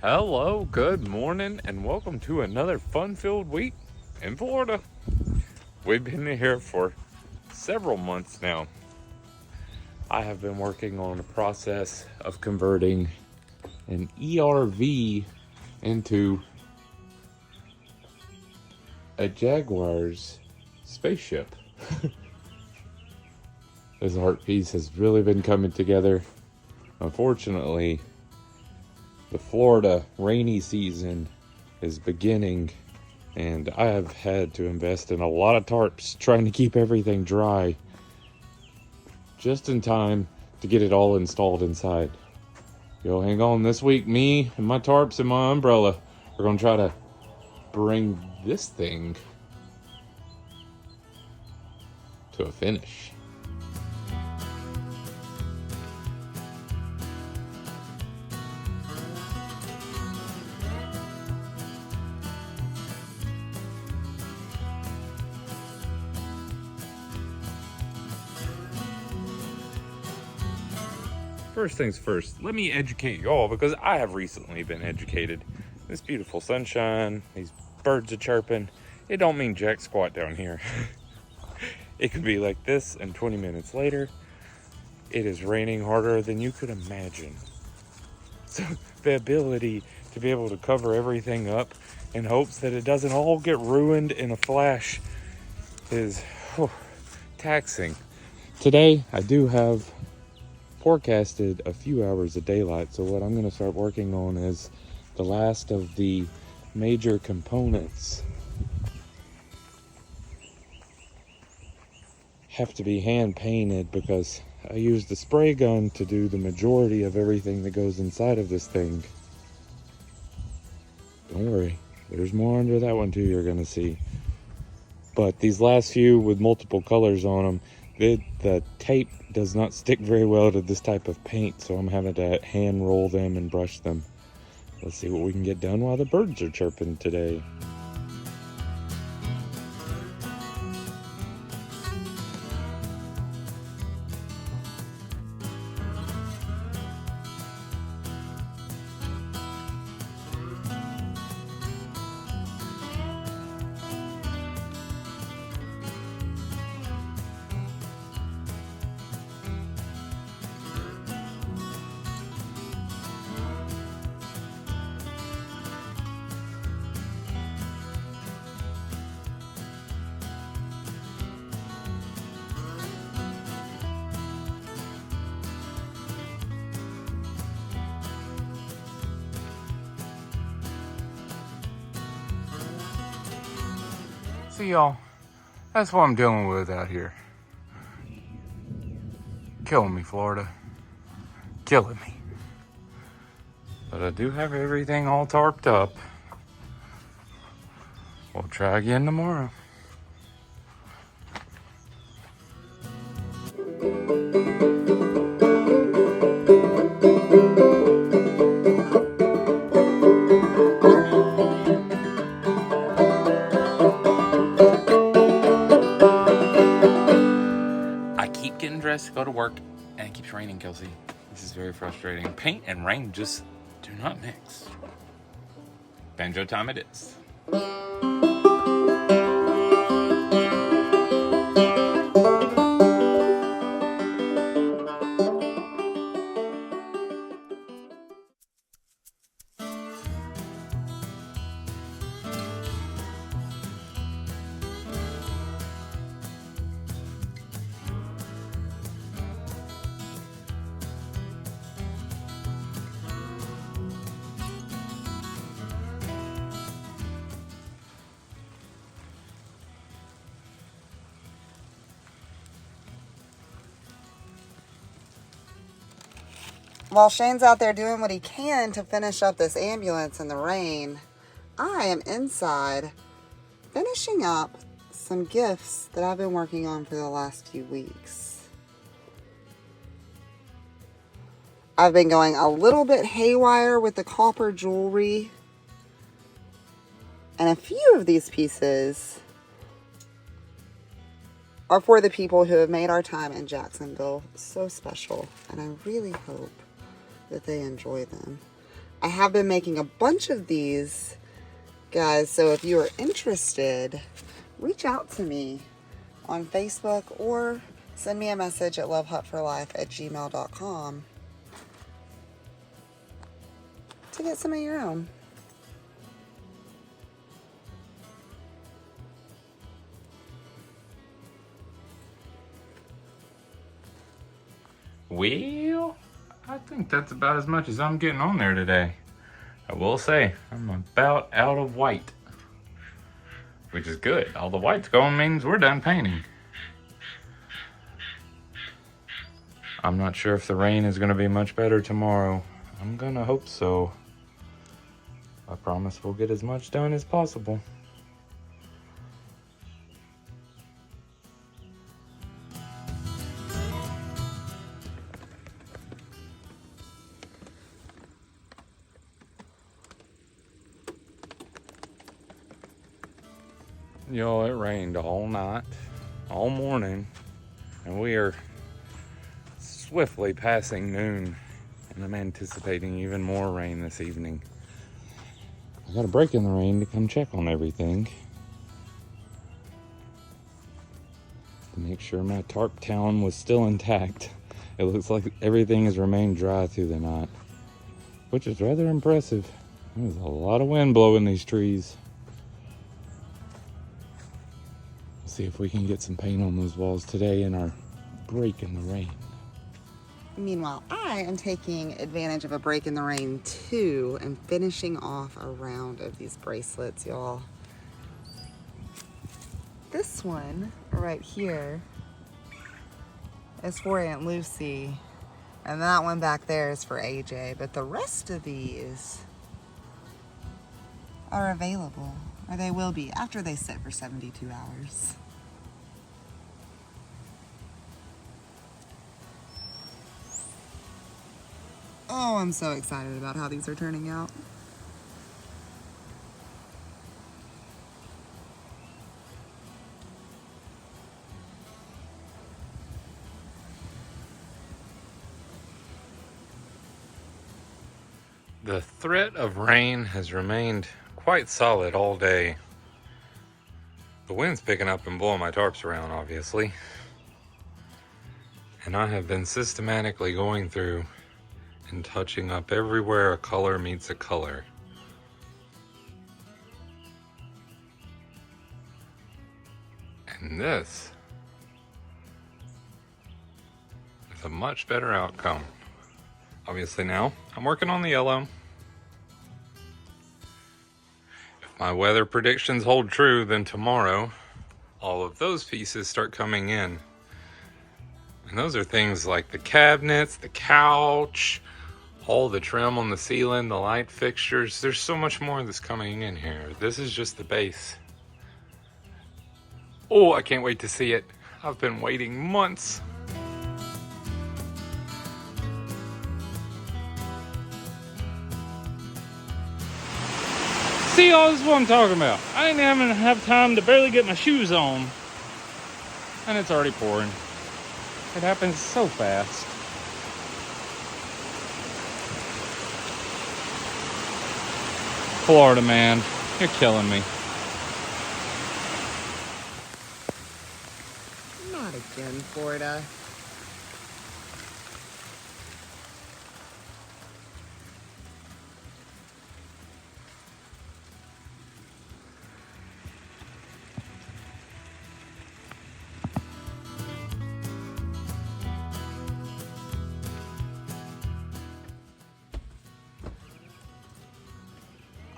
Hello, good morning, and welcome to another fun-filled week in Florida. We've been here for several months now. I have been working on a process of converting an ERV into a Jaguar's spaceship. This art piece has really been coming together. Unfortunately, the Florida rainy season is beginning, and I have had to invest in a lot of tarps trying to keep everything dry just in time to get it all installed inside. Yo, hang on. This week, me and my tarps and my umbrella are going to try to bring this thing to a finish. First things first, let me educate y'all because I have recently been educated. This beautiful sunshine, these birds are chirping. It don't mean jack squat down here. It could be like this, and 20 minutes later, it is raining harder than you could imagine. So the ability to be able to cover everything up in hopes that it doesn't all get ruined in a flash is taxing. Today, I do have forecasted a few hours of daylight, so what I'm going to start working on is the last of the major components have to be hand painted because I use the spray gun to do the majority of everything that goes inside of this thing. Don't worry, there's more under that one too you're going to see. But these last few with multiple colors on them, the tape does not stick very well to this type of paint, so I'm having to hand roll them and brush them. Let's see what we can get done while the birds are chirping today. See y'all, that's what I'm dealing with out here. Killing me, Florida. Killing me. But I do have everything all tarped up. We'll try again tomorrow. Dressed to go to work, and it keeps raining, Kelsey. This is very frustrating. Paint and rain just do not mix. Banjo time it is. While Shane's out there doing what he can to finish up this ambulance in the rain, I am inside finishing up some gifts that I've been working on for the last few weeks. I've been going a little bit haywire with the copper jewelry, and a few of these pieces are for the people who have made our time in Jacksonville so special, and I really hope that they enjoy them. I have been making a bunch of these, guys, so if you are interested, reach out to me on Facebook or send me a message at lovehutforlife@gmail.com to get some of your own. Well, I think that's about as much as I'm getting on there today. I will say, I'm about out of white, which is good. All the white's going means we're done painting. I'm not sure if the rain is going to be much better tomorrow. I'm going to hope so. I promise we'll get as much done as possible. Y'all, it rained all night, all morning, and we are swiftly passing noon, and I'm anticipating even more rain this evening. I got a break in the rain to come check on everything to make sure my tarp town was still intact. It looks like everything has remained dry through the night, which is rather impressive. There's a lot of wind blowing these trees. See if we can get some paint on those walls today in our break in the rain. Meanwhile, I am taking advantage of a break in the rain too and finishing off a round of these bracelets, y'all. This one right here is for Aunt Lucy, and that one back there is for AJ, but the rest of these are available, or they will be after they sit for 72 hours. Oh, I'm so excited about how these are turning out. The threat of rain has remained quite solid all day. The wind's picking up and blowing my tarps around, obviously. And I have been systematically going through and touching up everywhere a color meets a color. And this is a much better outcome. Obviously now, I'm working on the yellow. If my weather predictions hold true, then tomorrow, all of those pieces start coming in. And those are things like the cabinets, the couch, all the trim on the ceiling, the light fixtures. There's so much more that's coming in here. This is just the base. Oh, I can't wait to see it. I've been waiting months. See, all this is what I'm talking about. I ain't even have time to barely get my shoes on, and it's already pouring. It happens so fast. Florida, man, you're killing me. Not again, Florida.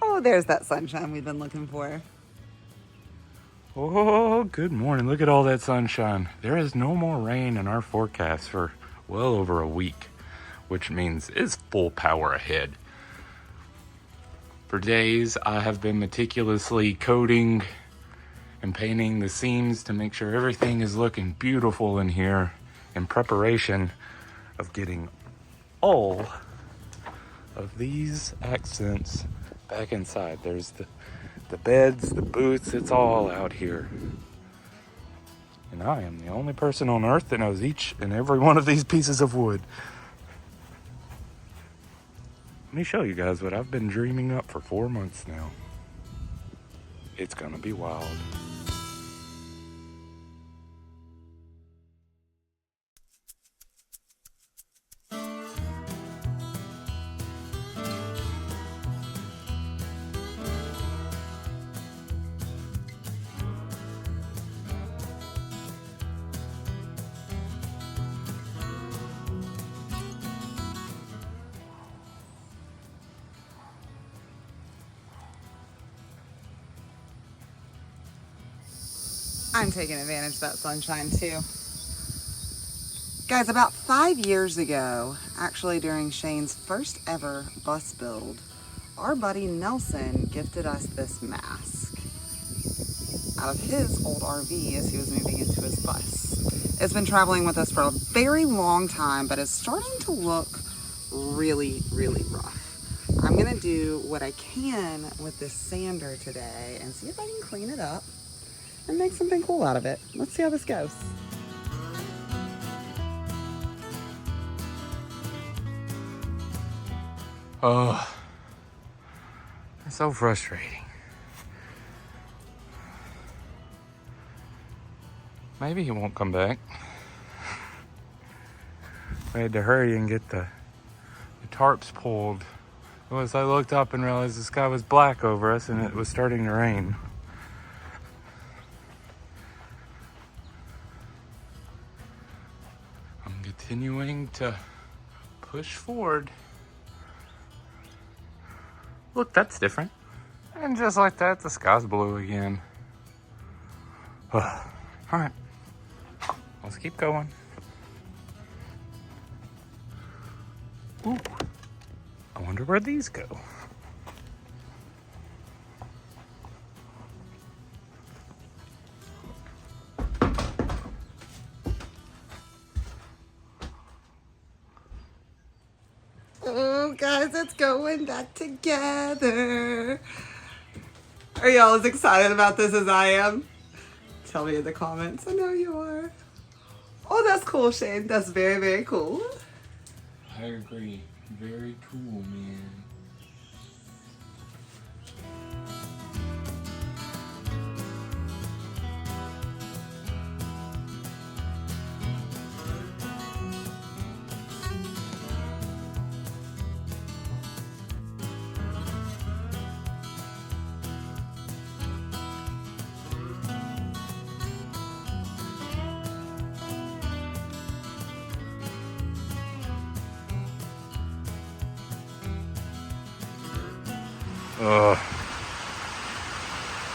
Oh, there's that sunshine we've been looking for. Oh, good morning. Look at all that sunshine. There is no more rain in our forecast for well over a week, which means it's full power ahead. For days, I have been meticulously coating and painting the seams to make sure everything is looking beautiful in here in preparation of getting all of these accents back inside. There's the beds, the booths, it's all out here. And I am the only person on earth that knows each and every one of these pieces of wood. let me show you guys what I've been dreaming up for 4 months now. It's gonna be wild. I'm taking advantage of that sunshine too. Guys, about 5 years ago, actually during Shane's first ever bus build, our buddy Nelson gifted us this mask out of his old RV as he was moving into his bus. It's been traveling with us for a very long time, but it's starting to look really, really rough. I'm gonna do what I can with this sander today and see if I can clean it up and make something cool out of it. Let's see how this goes. Oh, it's so frustrating. Maybe he won't come back. We had to hurry and get the tarps pulled. As I looked up and realized the sky was black over us and it was starting to rain. I'm continuing to push forward. Look, that's different. And just like that, the sky's blue again. All right, let's keep going. Ooh, I wonder where these go. Oh, guys, it's going back together. Are y'all as excited about this as I am? Tell me in the comments. I know you are. Oh, that's cool, Shane. That's very, very cool. I agree. Very cool, man.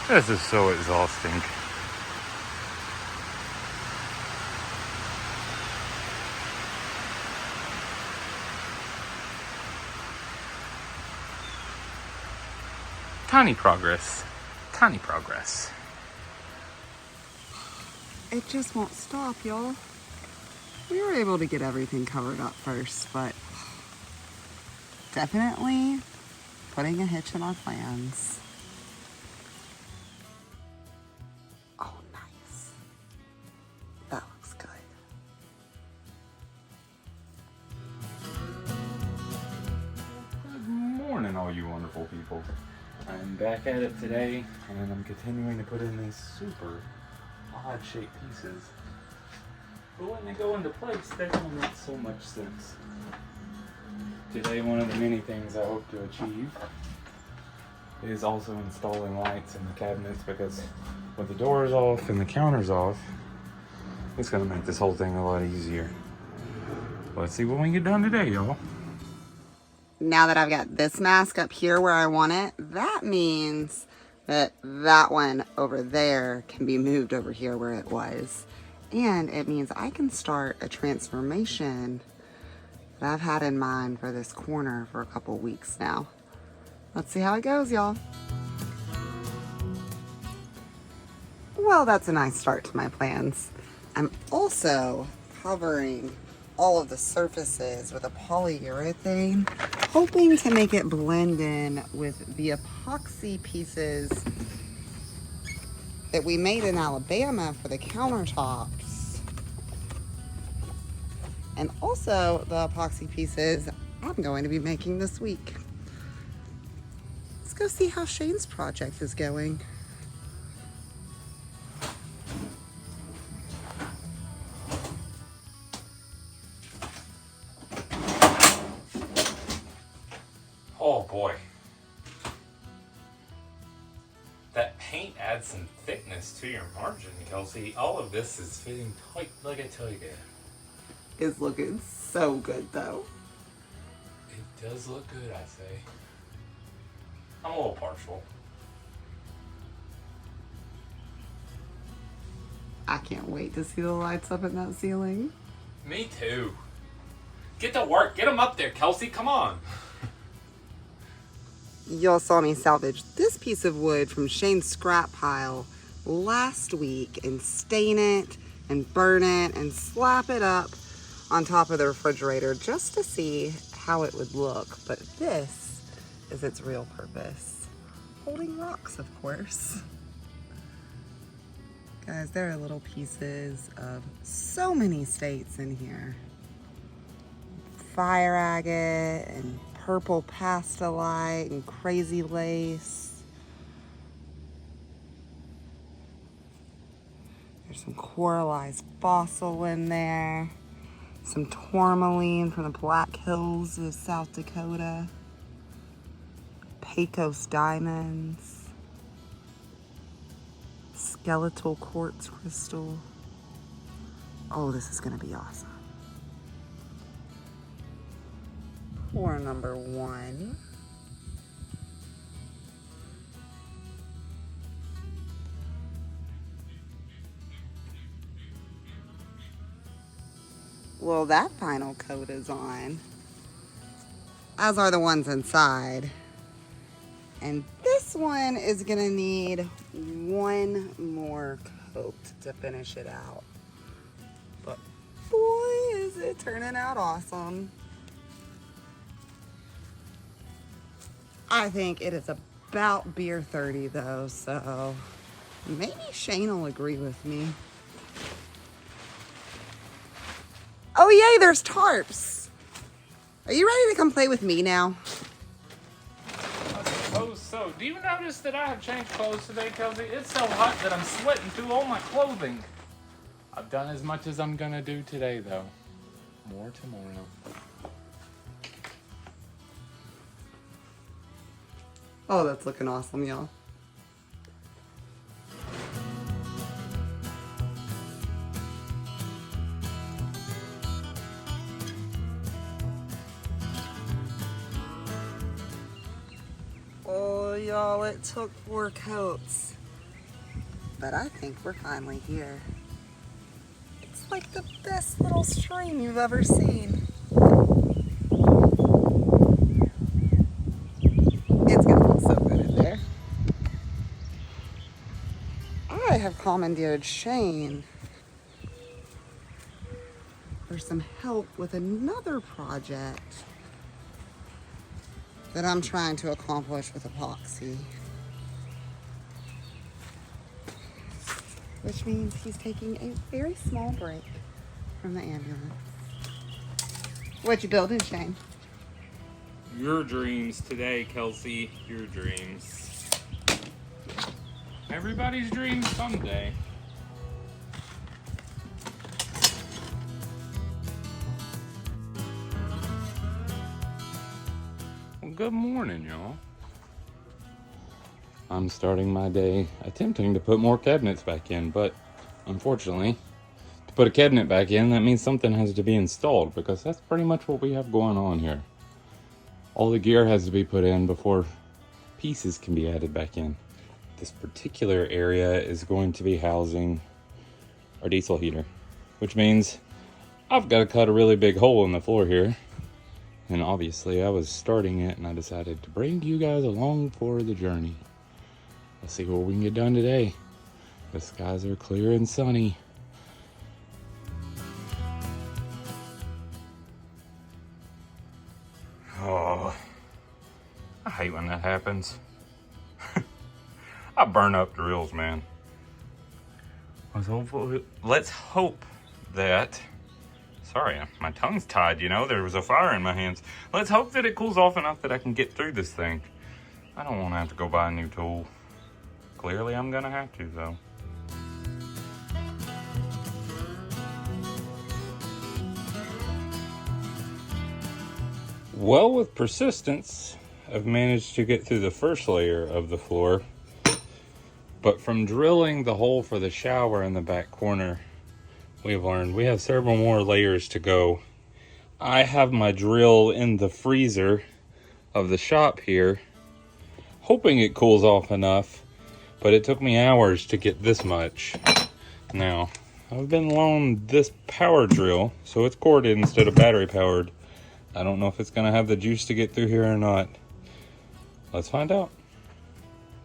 This is so exhausting. Tiny progress. Tiny progress. It just won't stop, y'all. We were able to get everything covered up first, but definitely putting a hitch in our plans. Oh, nice. That looks good. Good morning, all you wonderful people. I'm back at it today, and I'm continuing to put in these super odd-shaped pieces. But when they go into place, they don't make so much sense. Today, one of the many things I hope to achieve is also installing lights in the cabinets, because with the doors off and the counters off, it's going to make this whole thing a lot easier. Let's see what we get done today, y'all. Now that I've got this mask up here where I want it, that means that that one over there can be moved over here where it was. And it means I can start a transformation that I've had in mind for this corner for a couple weeks now. Let's see how it goes, y'all. Well, that's a nice start to my plans. I'm also covering all of the surfaces with a polyurethane, hoping to make it blend in with the epoxy pieces that we made in Alabama for the countertops. And also the epoxy pieces I'm going to be making this week. go see how Shane's project is going. Oh boy. That paint adds some thickness to your margin, Kelsey. All of this is fitting tight like I tell you. It's looking so good though. It does look good, I say. I'm a little partial. I can't wait to see the lights up in that ceiling. Me too. Get to work. Get them up there, Kelsey. Come on. Y'all saw me salvage this piece of wood from Shane's scrap pile last week and stain it and burn it and slap it up on top of the refrigerator just to see how it would look. But this is its real purpose. Holding rocks, of course. Guys, there are little pieces of so many states in here. Fire agate and purple pastelite and crazy lace. There's some coralized fossil in there. Some tourmaline from the Black Hills of South Dakota. Pecos diamonds. Skeletal quartz crystal. Oh, this is gonna be awesome. Pour number 1. Well, that final coat is on, as are the ones inside. And this one is gonna need one more coat to finish it out. But boy, is it turning out awesome. I think it is about beer 30 though, so maybe Shane will agree with me. Oh yay, there's tarps. Are you ready to come play with me now? I suppose so. Do you notice that I have changed clothes today, Kelsey? It's so hot that I'm sweating through all my clothing. I've done as much as I'm gonna do today though. More tomorrow. Oh, that's looking awesome, y'all. Oh, y'all, it took 4 coats. But I think we're finally here. It's like the best little stream you've ever seen. It's gonna look so good in there. I have commandeered Shane for some help with another project that I'm trying to accomplish with epoxy. Which means he's taking a very small break from the ambulance. What you building, Shane? Your dreams today, Kelsey. Your dreams. Everybody's dreams someday. Well, good morning, y'all. I'm starting my day attempting to put more cabinets back in, but unfortunately, to put a cabinet back in, that means something has to be installed, because that's pretty much what we have going on here. All the gear has to be put in before pieces can be added back in. This particular area is going to be housing our diesel heater, which means I've got to cut a really big hole in the floor here. And obviously I was starting it and I decided to bring you guys along for the journey. Let's see what we can get done today. The skies are clear and sunny. Oh, I hate when that happens. I burn up drills, man. Let's hope that, sorry, my tongue's tied, you know, there was a fire in my hands. Let's hope that it cools off enough that I can get through this thing. I don't want to have to go buy a new tool. Clearly I'm gonna have to though. Well, with persistence, I've managed to get through the first layer of the floor. But from drilling the hole for the shower in the back corner, we've learned we have several more layers to go. I have my drill in the freezer of the shop here, hoping it cools off enough, but it took me hours to get this much. Now, I've been loaned this power drill, so it's corded instead of battery powered. I don't know if it's gonna have the juice to get through here or not. Let's find out.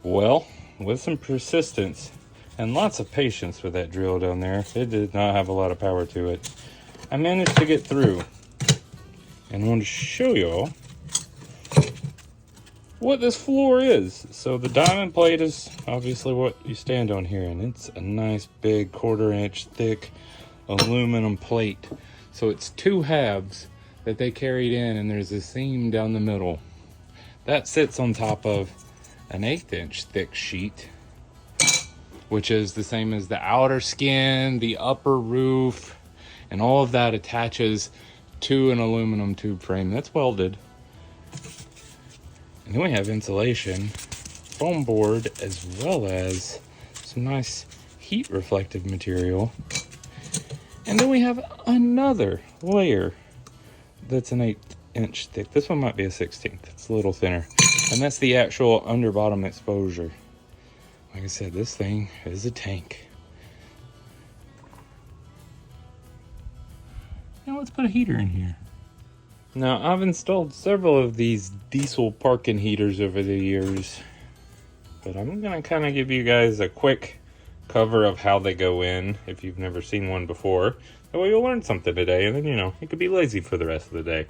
Well, with some persistence and lots of patience with that drill down there, it did not have a lot of power to it. I managed to get through, and I want to show y'all what this floor is. So the diamond plate is obviously what you stand on here, and it's a nice big 1/4 inch thick aluminum plate. So it's 2 halves that they carried in, and there's a seam down the middle. That sits on top of an 1/8 inch thick sheet, which is the same as the outer skin, the upper roof, and all of that attaches to an aluminum tube frame that's welded. And then we have insulation, foam board, as well as some nice heat reflective material. And then we have another layer that's an 1/8 inch thick. This one might be a 1/16. It's a little thinner. And that's the actual under-bottom exposure. Like I said, this thing is a tank. Now let's put a heater in here. Now, I've installed several of these diesel parking heaters over the years, but I'm gonna kind of give you guys a quick cover of how they go in if you've never seen one before. That way you'll learn something today, and then, you know, you could be lazy for the rest of the day.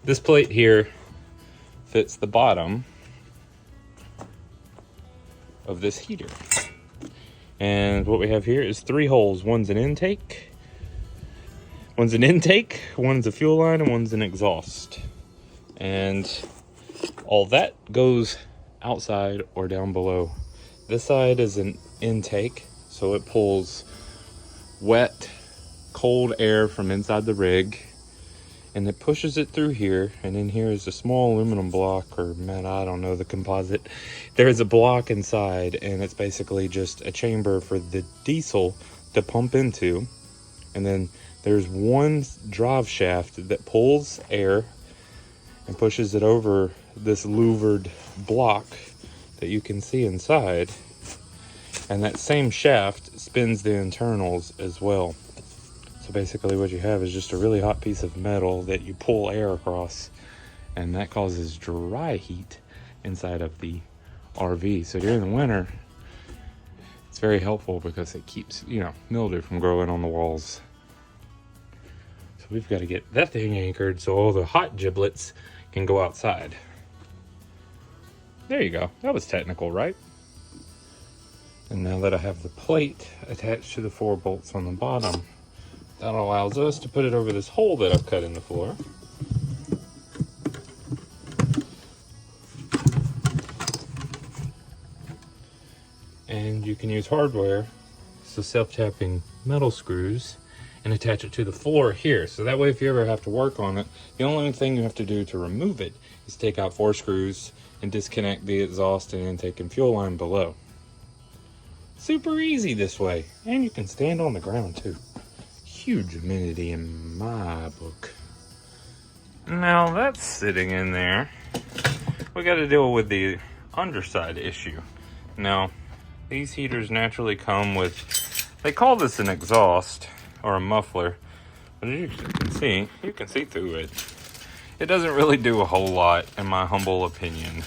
This plate here fits the bottom of this heater. And what we have here is 3 holes. One's an intake, one's a fuel line, and one's an exhaust. And all that goes outside or down below. This side is an intake, so it pulls wet, cold air from inside the rig, and it pushes it through here. And in here is a small aluminum block, or man, I don't know, the composite. There's a block inside, and it's basically just a chamber for the diesel to pump into. And then there's one drive shaft that pulls air and pushes it over this louvered block that you can see inside. And that same shaft spins the internals as well. So basically what you have is just a really hot piece of metal that you pull air across, and that causes dry heat inside of the RV. So during the winter, it's very helpful because it keeps, you know, mildew from growing on the walls. So we've got to get that thing anchored so all the hot giblets can go outside. There you go. That was technical, right? And now that I have the plate attached to the 4 bolts on the bottom, that allows us to put it over this hole that I've cut in the floor. And you can use hardware, so self-tapping metal screws, and attach it to the floor here. So that way if you ever have to work on it, the only thing you have to do to remove it is take out 4 screws and disconnect the exhaust and intake and fuel line below. Super easy this way. And you can stand on the ground too. Huge amenity in my book. Now that's sitting in there. We got to deal with the underside issue. Now, these heaters naturally come with, they call this an exhaust or a muffler, but as you can see through it. It doesn't really do a whole lot in my humble opinion,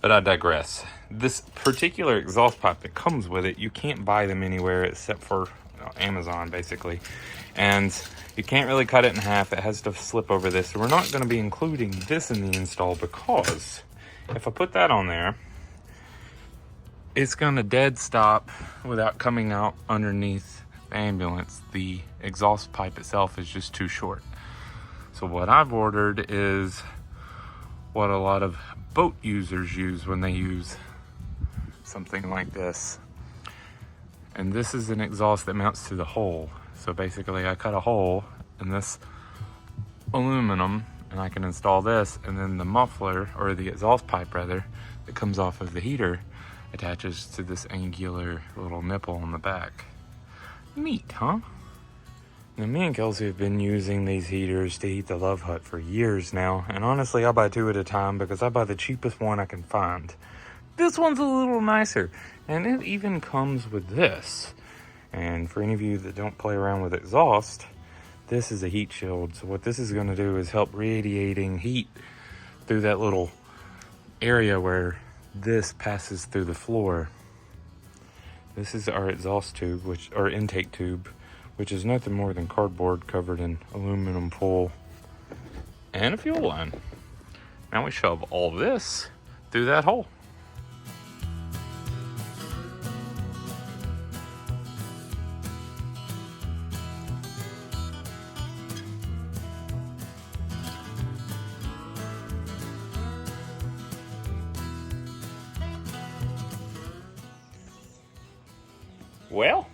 but I digress. This particular exhaust pipe that comes with it, you can't buy them anywhere except for Amazon basically, and you can't really cut it in half. It has to slip over this, so we're not going to be including this in the install, because if I put that on there, it's going to dead stop without coming out underneath the ambulance. The exhaust pipe itself is just too short. So what I've ordered is what a lot of boat users use when they use something like this. And this is an exhaust that mounts to the hull. So basically I cut a hole in this aluminum and I can install this, and then the muffler, or the exhaust pipe rather, that comes off of the heater attaches to this angular little nipple on the back. Neat, huh? Now me and Kelsey have been using these heaters to heat the Love Hut for years now, and honestly I buy 2 at a time because I buy the cheapest one I can find. This one's a little nicer, and it even comes with this. And for any of you that don't play around with exhaust, this is a heat shield. So what this is going to do is help radiating heat through that little area where this passes through the floor. This is our exhaust tube, our intake tube, which is nothing more than cardboard covered in aluminum foil and a fuel line. Now we shove all this through that hole. Well,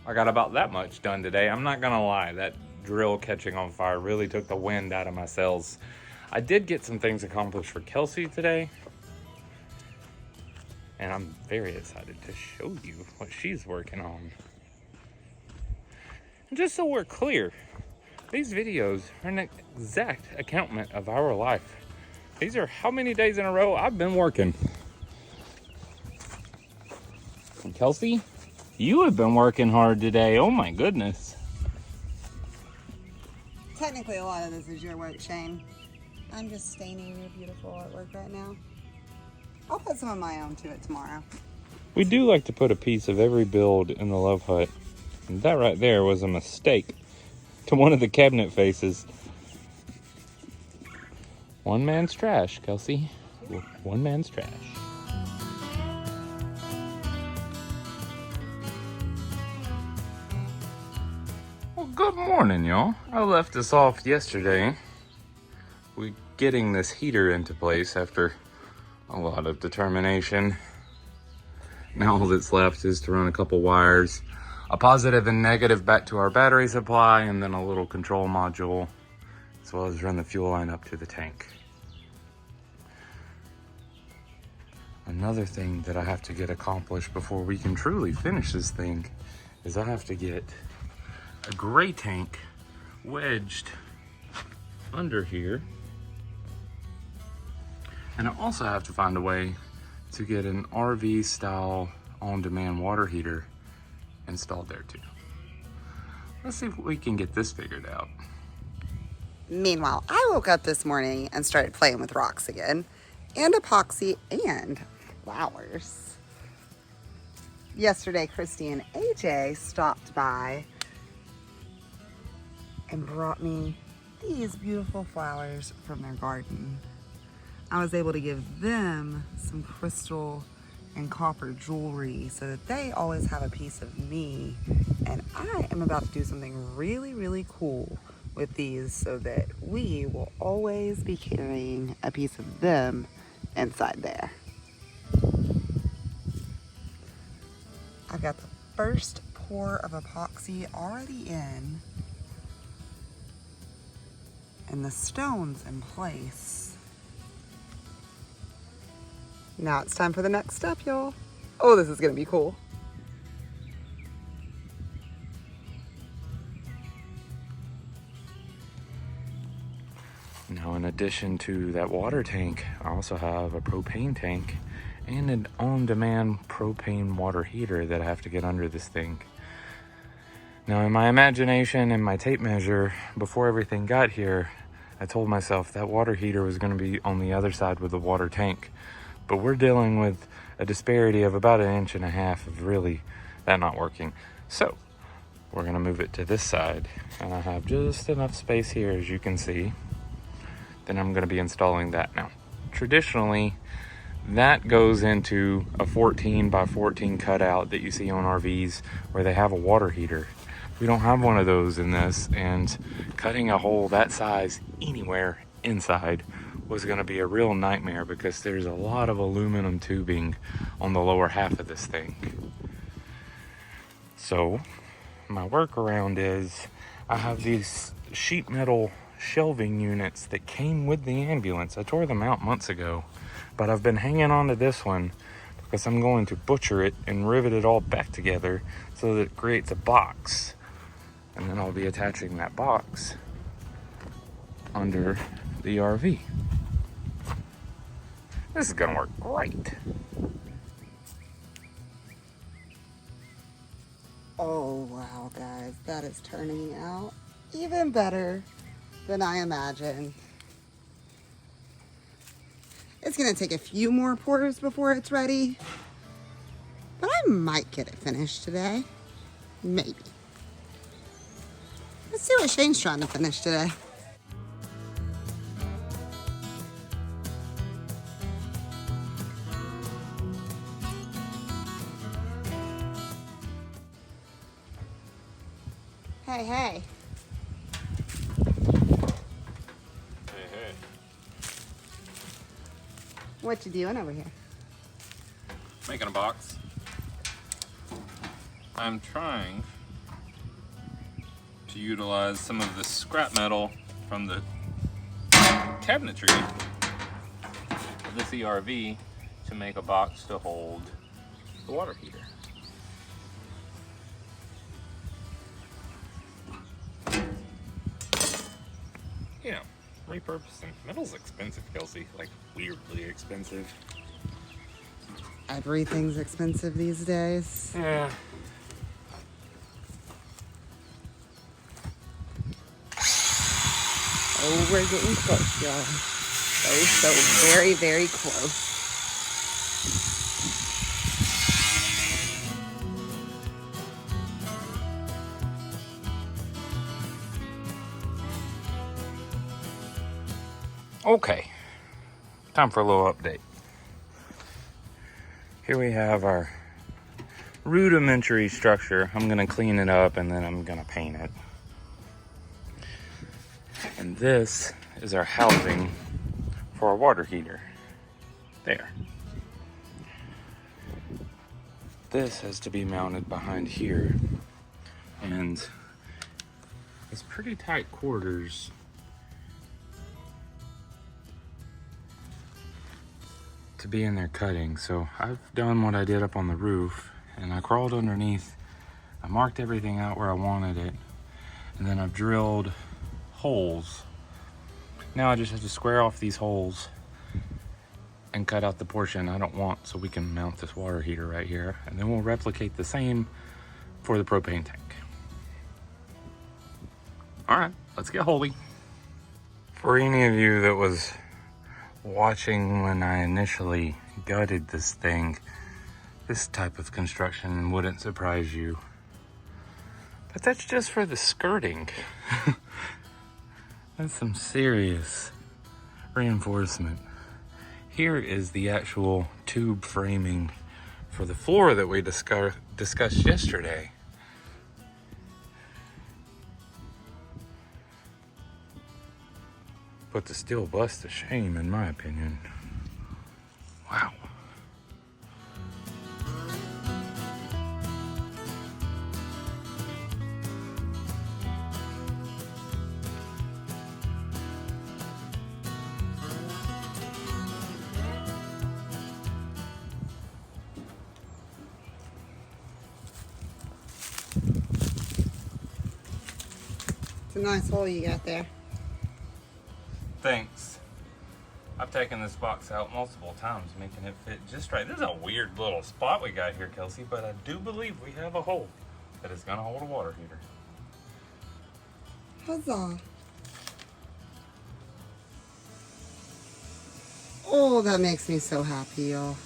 I got about that much done today. I'm not gonna lie, that drill catching on fire really took the wind out of my sails. I did get some things accomplished for Kelsey today, and I'm very excited to show you what she's working on. And just so we're clear, these videos are an exact accountment of our life. These are how many days in a row I've been working. And Kelsey, you have been working hard today. Oh my goodness. Technically, a lot of this is your work, Shane. I'm just staining your beautiful artwork right now. I'll put some of my own to it tomorrow. We do like to put a piece of every build in the Love Hut. And that right there was a mistake to one of the cabinet faces. One man's trash, Kelsey. One man's trash. Good morning, y'all. I left us off yesterday. We're getting this heater into place after a lot of determination. Now all that's left is to run a couple wires, a positive and negative back to our battery supply, and then a little control module, as well as run the fuel line up to the tank. Another thing that I have to get accomplished before we can truly finish this thing is I have to get a gray tank wedged under here, and I also have to find a way to get an RV style on-demand water heater installed there too. Let's see if we can get this figured out. Meanwhile, I woke up this morning and started playing with rocks again, and epoxy and flowers. Yesterday, Christy and AJ stopped by and brought me these beautiful flowers from their garden. I was able to give them some crystal and copper jewelry so that they always have a piece of me. And I am about to do something really, really cool with these so that we will always be carrying a piece of them inside there. I've got the first pour of epoxy already in, and the stones in place. Now it's time for the next step, y'all. Oh, this is gonna be cool. Now, in addition to that water tank, I also have a propane tank and an on-demand propane water heater that I have to get under this thing. Now, in my imagination and my tape measure, before everything got here, I told myself that water heater was going to be on the other side with the water tank. But we're dealing with a disparity of about 1.5 inches of really that not working. So we're going to move it to this side, and I have just enough space here, as you can see. Then I'm going to be installing that now. Traditionally, that goes into a 14 by 14 cutout that you see on RVs where they have a water heater. We don't have one of those in this, and cutting a hole that size anywhere inside was going to be a real nightmare because there's a lot of aluminum tubing on the lower half of this thing. So my workaround is I have these sheet metal shelving units that came with the ambulance. I tore them out months ago, but I've been hanging on to this one because I'm going to butcher it and rivet it all back together so that it creates a box. And then I'll be attaching that box under the RV. This is gonna work great. Oh wow, guys, that is turning out even better than I imagined. It's gonna take a few more pours before it's ready, but I might get it finished today. Maybe. Let's see what Shane's trying to finish today. Hey, hey. Hey. What you doing over here? Making a box. I'm trying to utilize some of the scrap metal from the cabinetry of this ERV to make a box to hold the water heater. You know, repurposing metal's expensive, Kelsey. Like, weirdly expensive. Everything's expensive these days. Yeah. Oh, we're getting close, y'all. So very, very close. Okay, time for a little update. Here we have our rudimentary structure. I'm gonna clean it up and then I'm gonna paint it. And this is our housing for our water heater. There. This has to be mounted behind here. And it's pretty tight quarters. To be in there cutting. So I've done what I did up on the roof and I crawled underneath. I marked everything out where I wanted it. And then I've drilled holes. Now I just have to square off these holes and cut out the portion I don't want so we can mount this water heater right here. And then we'll replicate the same for the propane tank. All right, let's get holy. For any of you that was watching when I initially gutted this thing, this type of construction wouldn't surprise you. But that's just for the skirting. That's some serious reinforcement. Here is the actual tube framing for the floor that we discussed yesterday. But the steel bust to shame, in my opinion. Wow. It's a nice hole you got there. Thanks. I've taken this box out multiple times, making it fit just right. This is a weird little spot we got here, Kelsey, but I do believe we have a hole that is gonna hold a water heater. Huzzah. Oh, that makes me so happy, y'all.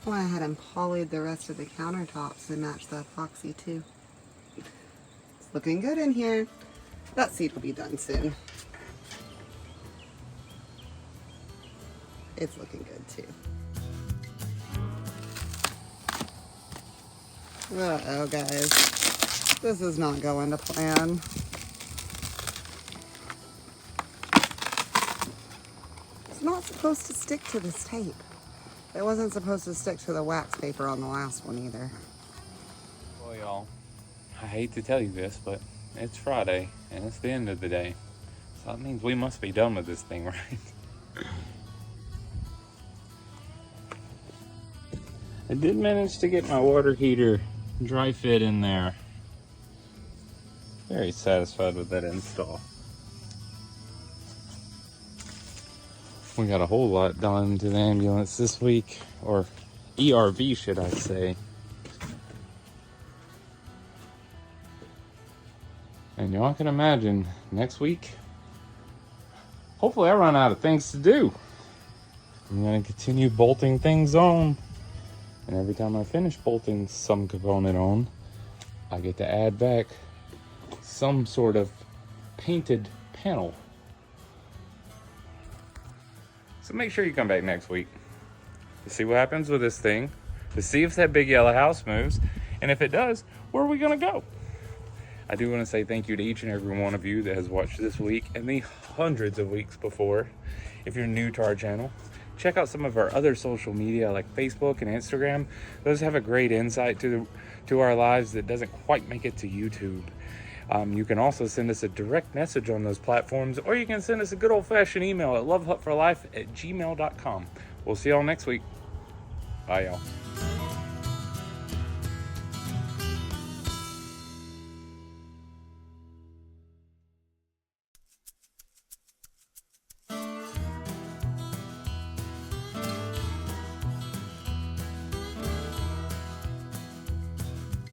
I went ahead and polyed the rest of the countertops to match the epoxy too. It's looking good in here. That seat will be done soon. it's looking good too. Uh-oh, guys. This is not going to plan. It's not supposed to stick to this tape. It wasn't supposed to stick to the wax paper on the last one either. Well, y'all, I hate to tell you this, but it's Friday, and it's the end of the day. So that means we must be done with this thing, right? I did manage to get my water heater dry fit in there. Very satisfied with that install. We got a whole lot done to the ambulance this week, or ERV should I say. And y'all can imagine, next week, hopefully I run out of things to do. I'm gonna continue bolting things on. And every time I finish bolting some component on, I get to add back some sort of painted panel. So make sure you come back next week to see what happens with this thing, to see if that big yellow house moves, and if it does, where are we gonna go? I do want to say thank you to each and every one of you that has watched this week and the hundreds of weeks before. If you're new to our channel, check out some of our other social media like Facebook and Instagram. Those have a great insight to our lives that doesn't quite make it to YouTube. You can also send us a direct message on those platforms, or you can send us a good old-fashioned email at lovehutforlife@gmail.com. We'll see y'all next week. Bye, y'all.